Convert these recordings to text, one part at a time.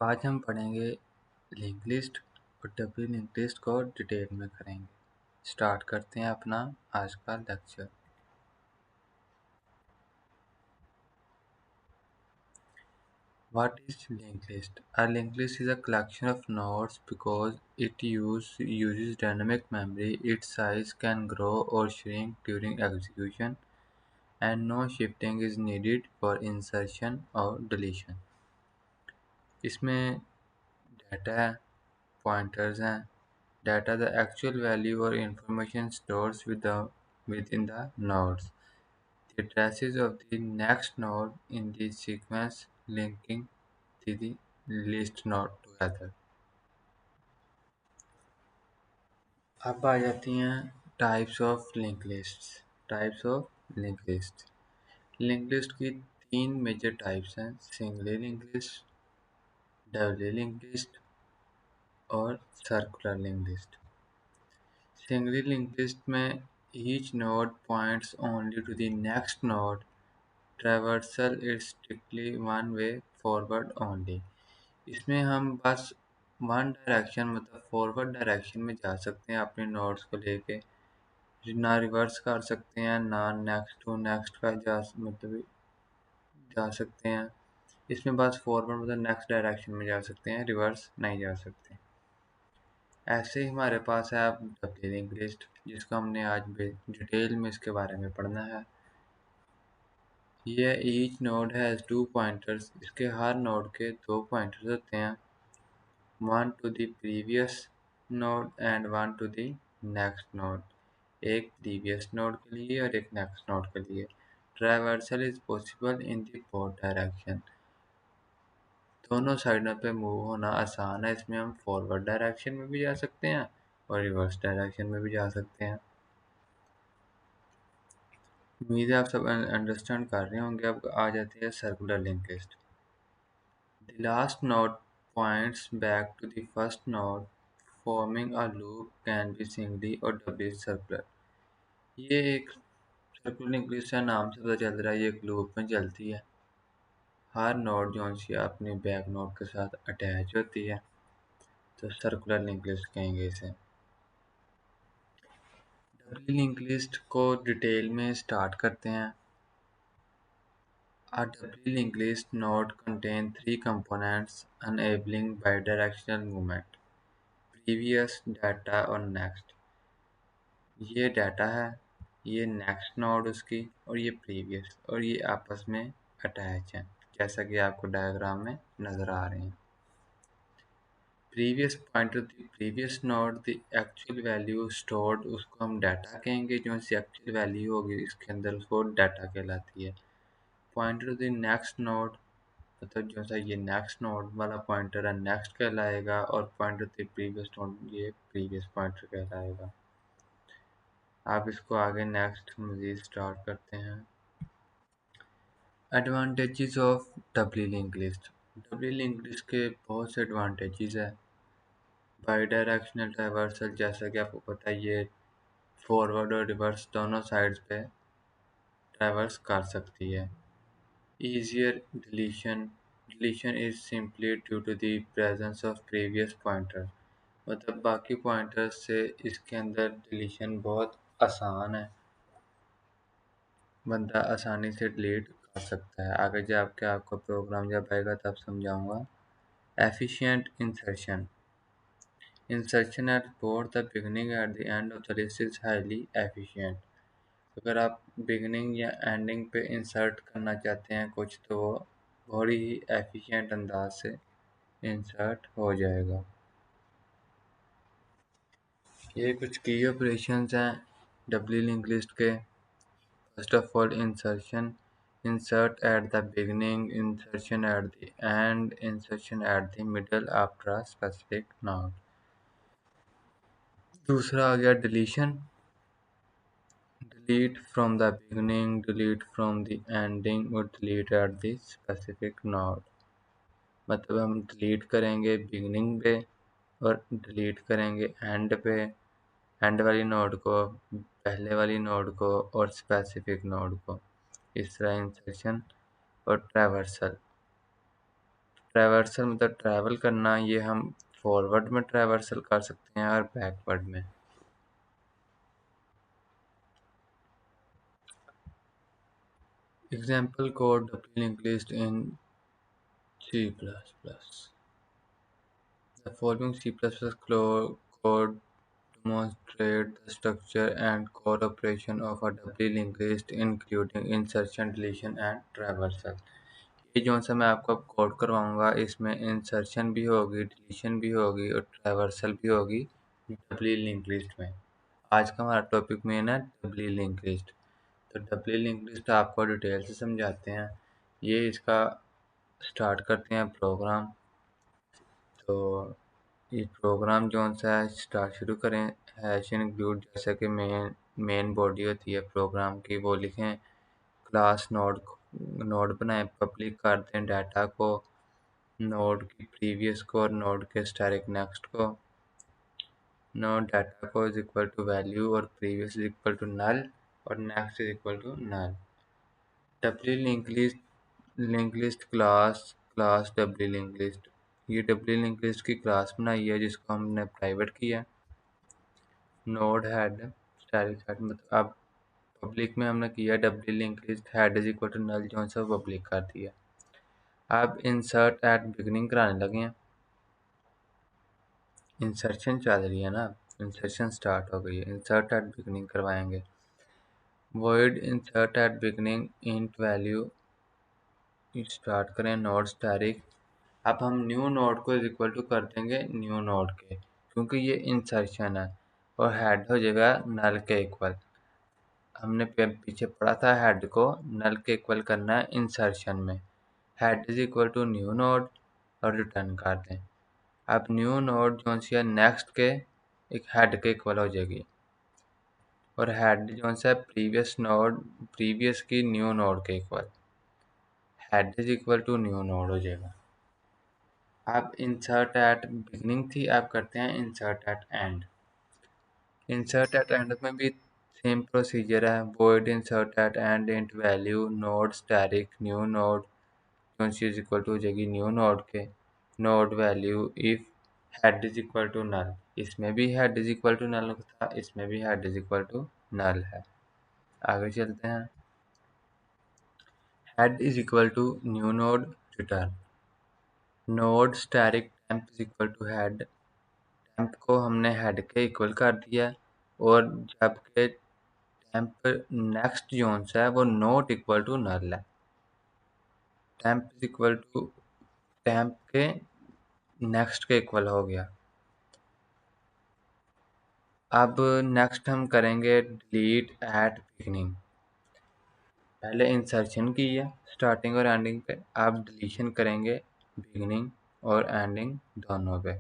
आज हम पढ़ेंगे लिंक लिस्ट और डब्ल्यू लिंक लिस्ट को डिटेल में करेंगे। स्टार्ट करते हैं अपना आज का lecture. What is linked list? A linked list is a collection of nodes because it uses dynamic memory. Its size can grow or shrink during execution, and no shifting is needed for insertion or deletion. इसमें data है, pointers हैं, data the actual value or information stored within the nodes, the addresses of the next node in the sequence linking the list node together. अब आ जाती हैं types of link lists. Types of link list. Link list की तीन major types हैं, singly link list, doubly link list और circular link list. Singly linked list में each node points only to the next node. Traversal is strictly one way forward only. इसमें हम बस one direction मतलब forward direction में जा सकते हैं अपने नोड्स को लेके, ना रिवर्स कर सकते हैं ना नेक्स्ट टू नेक्स्ट का मतलब जा सकते हैं। इसमें बस फॉरवर्ड मतलब नेक्स्ट डायरेक्शन में जा सकते हैं, रिवर्स नहीं जा सकते। ऐसे ही हमारे पास है अब डबली लिंक लिस्ट, जिसको हमने आज डिटेल में इसके बारे में पढ़ना है। ये each node has two pointers. इसके हर नोड के दो पॉइंटर्स होते हैं, one to the previous node and one to the next node. एक प्रीवियस नोड के लिए और एक नेक्स्ट नोड के लिए। Traversal is possible in the both direction. दोनों साइडों पे मूव होना आसान है। इसमें हम फॉरवर्ड डायरेक्शन में भी जा सकते हैं और रिवर्स डायरेक्शन में भी जा सकते हैं। उम्मीद है आप सब अंडरस्टैंड कर रहे होंगे। अब आ जाती है circular link list. The last node points back to the first node, forming a loop can be singly और डबली सर्कुलर। ये एक सर्कुलर लिंक लिस्ट है, नाम से पता चल रहा है ये एक लूप में चलती है। हर नोड जो है अपनी बैक नोड के साथ अटैच होती है, तो सर्कुलर लिंक लिस्ट कहेंगे इसे। डबली लिंक लिस्ट को डिटेल में स्टार्ट करते हैं। A doubly linked list node contains three components enabling bidirectional movement: previous, data और next। ये डाटा है, ये नेक्स्ट नोड उसकी और ये प्रीवियस, और ये आपस में अटैच हैं जैसा कि आपको डायग्राम में नज़र आ रहे हैं। Previous pointer the previous node, the actual value stored उसको हम डाटा कहेंगे, जो सी एक्चुअल वैल्यू होगी इसके अंदर उसको डाटा कहलाती है। Pointer to the next node, मतलब जो सा ये नेक्स्ट नोड वाला पॉइंटर है नेक्स्ट कहलाएगा, और pointer to the previous node ये प्रीवियस पॉइंटर कहलाएगा। आप इसको आगे नेक्स्ट मज़ीद स्टार्ट करते हैं। Advantages of doubly link list. Doubly link list के बहुत से एडवांटेजेस है। बाई डायरेक्शनल ट्रैवर्सल, जैसा कि आपको पता है ये फॉरवर्ड और रिवर्स दोनों साइड्स पे ट्रैवर्स कर सकती है। Easier deletion, deletion is simply due to the presence of previous pointer, मतलब बाकी पॉइंटर्स से इसके अंदर डिलीशन बहुत आसान है, बंदा आसानी से डिलीट कर सकता है। आगे जाके आपको प्रोग्राम जब आएगा तब समझाऊंगा। Efficient insertion, insertion at both the beginning at the end of the list is highly efficient. अगर आप बिगनिंग या एंडिंग पे इंसर्ट करना चाहते हैं कुछ, तो वो बड़ी ही एफिशिएंट अंदाज से इंसर्ट हो जाएगा। ये कुछ की ऑपरेशंस हैं डबली लिंक लिस्ट के। First of all insertion, insert at the beginning, insertion at the end, insertion at the middle after a specific node। दूसरा आ गया deletion, delete from the beginning, delete from the ending और delete at the specific node। मतलब हम delete करेंगे beginning पे और delete करेंगे and पे, एंड वाली नोड को, पहले वाली नोड को और स्पेसिफिक नोड को। इस तरह इंसर्शन और ट्रैवर्सल। ट्रैवर्सल मतलब ट्रैवल करना, ये हम फॉरवर्ड में ट्रैवर्सल कर सकते हैं और बैकवर्ड में। Example code W link list in C++। The following C++ code demonstrate the structure and core operation of a doubly linked list including insertion, deletion and traversal। ये जो सा मैं आपको अब कोड करवाऊंगा, इसमें इंसर्शन भी होगी, डिलीशन भी होगी और ट्रैवर्सल भी होगी डबली लिंक लिस्ट में। आज का हमारा टॉपिक मेन है डबली लिंक लिस्ट। तो डबली लिंक लिस्ट आपको डिटेल से समझाते हैं। ये इसका स्टार्ट करते हैं प्रोग्राम। तो ये प्रोग्राम जो सा है स्टार्ट शुरू करें, हैश इंक्लूड जैसा कि मेन बॉडी होती है प्रोग्राम की वो लिखें। क्लास नोड बनाएं, पब्लिक कर दें डाटा को, नोड की प्रीवियस को और नोड के स्टैटिक नेक्स्ट को। नोड डाटा को इज इक्वल टू वैल्यू और previous is equal to null और next is equal to null. W link list class W link list, ये डब्ल्यू लिंक लिस्ट की क्लास बनाई है जिसको हमने प्राइवेट किया। नोड हेड स्टैटिक हेड, मतलब अब पब्लिक में हमने किया W link list head is equal to null जो सा पब्लिक कर दिया। अब इंसर्ट एट बिगनिंग कराने लगे हैं। इंसर्शन चल रही है ना, इंसर्शन स्टार्ट हो गई है, इंसर्ट एट बिगनिंग करवाएंगे। Void insert at beginning int value start करें नोड स्टैटिक। अब हम न्यू नोड को इज इक्वल टू कर देंगे न्यू नोड के, क्योंकि ये इंसर्शन है, और हेड हो जाएगा नल के इक्वल। हमने पीछे पढ़ा था हेड को नल के इक्वल करना है इंसर्शन में। Head is equal to new node और रिटर्न कर दें। अब न्यू नोड जो सी है नेक्स्ट के एक हेड के इक्वल हो जाएगी, और हेड जो सा प्रीवियस की न्यू नोड के equal. Head is equal to new node हो जाएगा। अब इंसर्ट एट बिगनिंग थी, अब करते हैं insert at end. Insert at end में भी सेम प्रोसीजर है। Void insert at end int value node static new node जो इज इक्वल टू हो जाएगी न्यू नोड के node value if head is equal to null. इसमें भी head is equal to null था, इसमें भी head is equal to null है। आगे चलते हैं। Head is equal to new node return. Node static temp is equal to head. Temp को हमने हेड के इक्वल कर दिया, और जबकि टेम्प नेक्स्ट जोन सा है वो नॉट इक्वल टू नल है। Temp is equal to temp के नेक्स्ट के इक्वल हो गया। अब नेक्स्ट हम करेंगे डिलीट एट बिगनिंग। पहले इंसर्शन की है स्टार्टिंग और एंडिंग पे, अब डिलीशन करेंगे बिगनिंग और एंडिंग दोनों पे।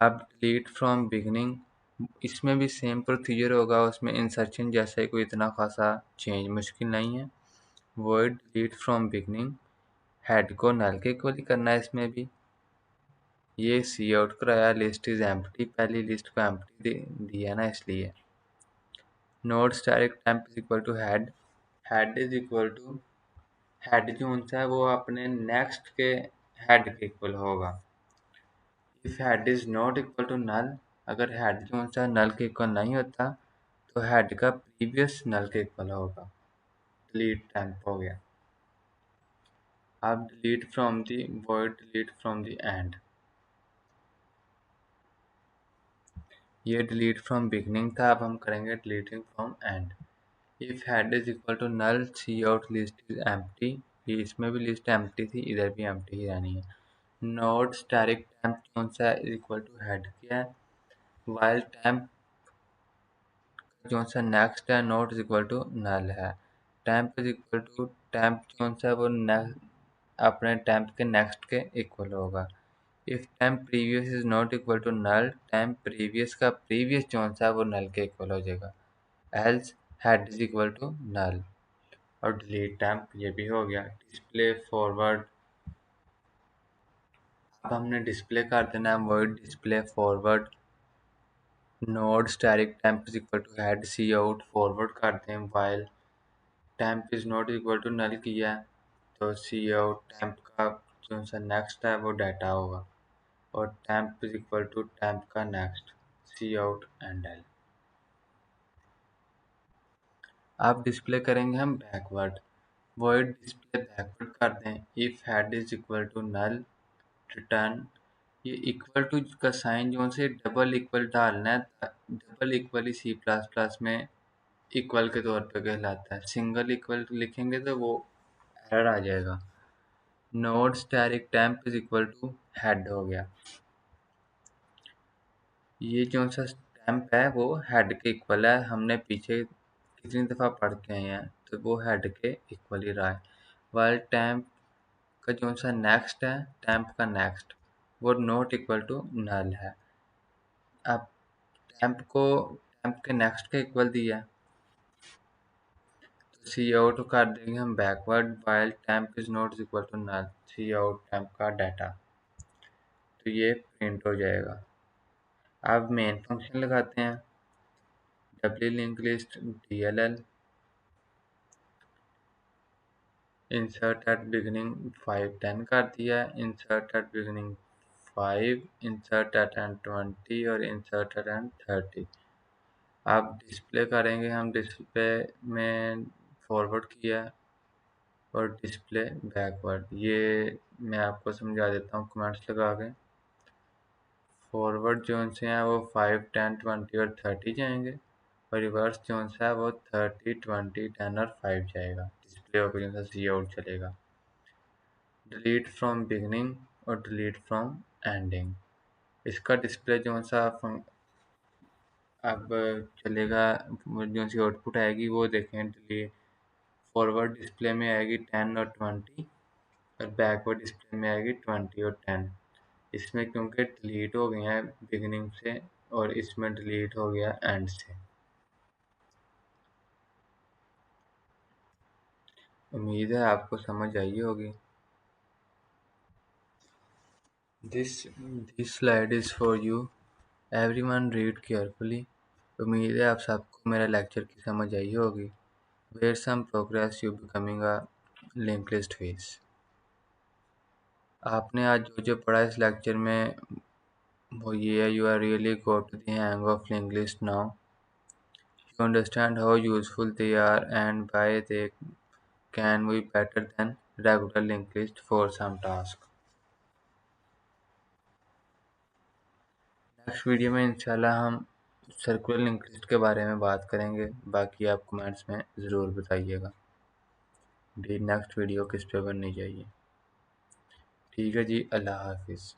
अब डिलीट फ्रॉम बिगनिंग, इसमें भी सेम प्रोसीजर होगा, उसमें इंसर्शन जैसा ही कोई इतना खासा चेंज मुश्किल नहीं है। Word delete from beginning, head को नल के इक्वल ही करना है इसमें भी। ये सी आउट कराया लिस्ट इज एम्प्टी, पहली लिस्ट को एम्प्टी दिया ना इसलिए। Node static temp is equal to head. Head is equal to head जो सा है वो अपने नेक्स्ट के हेड के इक्वल होगा। If head is not equal to null, अगर हेड जो सा नल के इक्वल नहीं होता तो हेड का प्रीवियस नल के इक्वल होगा। डिलीट टेम्प हो गया। अब delete from the void delete from the end. ये डिलीट फ्रॉम बिगनिंग था, अब हम करेंगे deleting from end. If head is equal to null cout list is empty. ये इसमें भी लिस्ट एम्प्टी थी, इधर भी एम्प्टी ही रहनी है। नोड स्टैटिक टेम्प कौन सा इज इक्वल टू हेड क्या है, वाइल टेम्प जो सा नेक्स्ट है node is equal to null है। Temp is equal to temp जो सा है वो अपने टेम्प के नेक्स्ट के इक्वल होगा। If temp previous is not equal to null, temp previous का प्रीवियस जो सा है वो नल के इक्वल हो जाएगा। Else head is equal to null. और डिलीट टेम्प ये भी हो गया। डिस्प्ले फॉरवर्ड, अब हमने डिस्प्ले कर देना है word display forward. Node static temp is equal to head cout forward कर दें while temp is not equal to null किया है तो सी आउट टेम्प का जो सा नेक्स्ट है वो डाटा होगा, और temp is equal to temp का next, C out end L. अब डिस्प्ले करेंगे हम बैकवर्ड, वॉइड डिस्प्ले बैकवर्ड कर दें। If head is equal to null return, ये इक्वल टू का साइन जो से डबल इक्वल डालना है। डबल इक्वल ही सी प्लस प्लस में इक्वल के तौर पे कहलाता है। सिंगल इक्वल लिखेंगे तो वो एरर आ जाएगा। Node static temp is equal to head हो गया। ये जो सा टेम्प है वो हेड के इक्वल है, हमने पीछे कितनी दफ़ा पढ़ के आए हैं, तो वो हेड के इक्वल ही रहा है। वाइल टेम्प का जो सा नेक्स्ट है, टेम्प का नेक्स्ट, वो नॉट इक्वल टू नल है। अब टेम्प को टेम्प के नेक्स्ट के इक्वल दिया, तो सी आउट कर देंगे हम backward, while temp is not equal to null, cout temp का डाटा, तो ये प्रिंट हो जाएगा। अब मेन फंक्शन लगाते हैं, W link list DLL, insert at beginning 5 10 कर दिया, insert at beginning 5, insert at end 20 और इंसर्ट एट एंड 30। अब डिस्प्ले करेंगे हम, डिस्प्ले में फॉरवर्ड किया और डिस्प्ले बैकवर्ड, ये मैं आपको समझा देता हूँ कमेंट्स लगा के। फॉरवर्ड जोन से हैं वो 5 10 20 और 30 जाएंगे, और रिवर्स जोन से है वो 30 20 10 और 5 जाएगा। डिस्प्ले ऑपरेशन से सी आउट चलेगा। डिलीट फ्रॉम बिगनिंग और डिलीट फ्रॉम एंडिंग, इसका डिस्प्ले जो सा अब चलेगा, जो सी आउटपुट आएगी वो देखें। डिलीट फॉरवर्ड डिस्प्ले में आएगी 10 और 20, और बैकवर्ड डिस्प्ले में आएगी 20 और 10। इसमें क्योंकि डिलीट हो गया है बिगिनिंग से, और इसमें डिलीट हो गया एंड से। उम्मीद है आपको समझ आई होगी। This slide is for you, everyone read carefully. उम्मीद है आप सबको मेरा लेक्चर की समझ आई होगी। Where some progress you becoming a link list face. आपने आज जो जो पढ़ा इस लेक्चर में वो ये है, you are really got to the hang of link list now. You understand how useful they are and why they can be better than regular linked list for some tasks. Next video में इंशाल्लाह हम circular link list के बारे में बात करेंगे। बाकी आप कमेंट्स में ज़रूर बताइएगा भी नेक्स्ट वीडियो किस पे बननी चाहिए। ठीक है जी, अल्लाह हाफिज़।